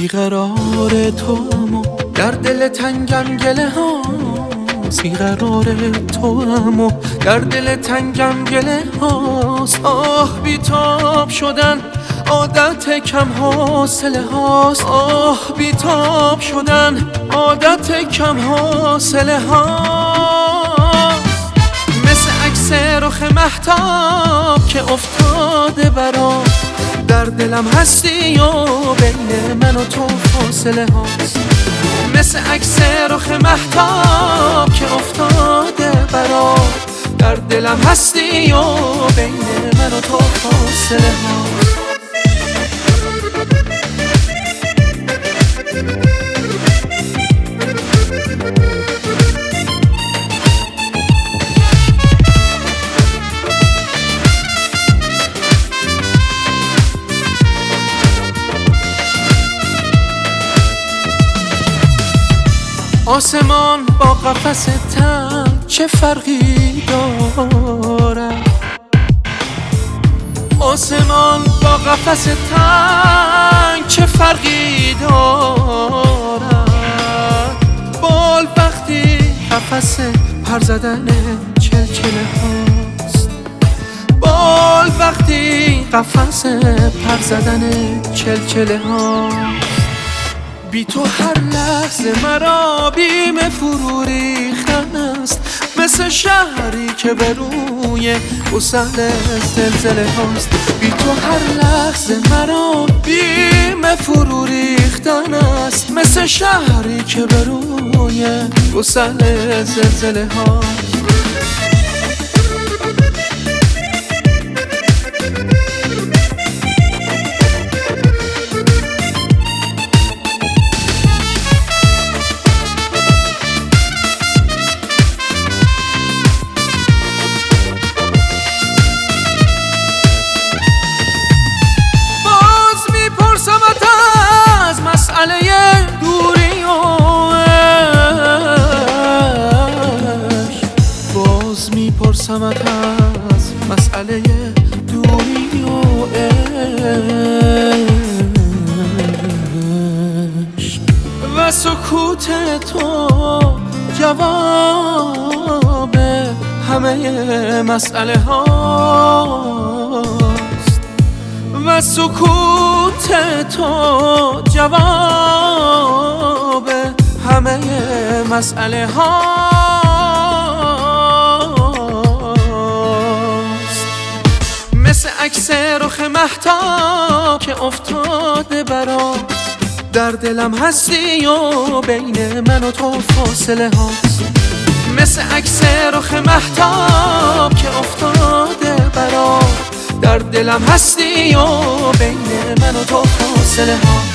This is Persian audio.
بیقرار تو اما در دل تنگم گله هاست، بیقرار تو اما در دل تنگم گله هاست. آه بیتاب شدن عادت کم حاصله هاست، آه بیتاب شدن عادت کم حاصله هاست. مثل عکس رخ مهتاب که افتاده برام، در دلم هستی و بین من و تو فاصله هاست. مثل عکس رخ مهتاب که افتاده برام، در دلم هستی و بین من و تو فاصله هاست. آسمان با قفس تنگ چه فرقی دارد؟ آسمان با قفس تنگ چه فرقی دارد؟ بال وقتی قفس پر زدن چلچله هاست، بال وقتی قفس پر زدن چلچله هاست. بی تو هر لحظه مرا بیم فرو ریختن است، مثل شهری که به روی گسل زلزله هاست. بی تو هر لحظه مرا بیم فرو ریختن است، مثل شهری که به روی گسل زلزله هاست. دوری و عشق باز میپرسمت از مسئله دوری و عشق و سکوت تو جواب همه مسئله هاست، و سکوت تو جواب همه مسئله هاست. مثل عکس رخ مهتاب که افتاده برام، در دلم هستی و بین من و تو فاصله هاست. مثل عکس رخ مهتاب که افتاده برام، در دلم هستی و بین من و تو فاصله ها.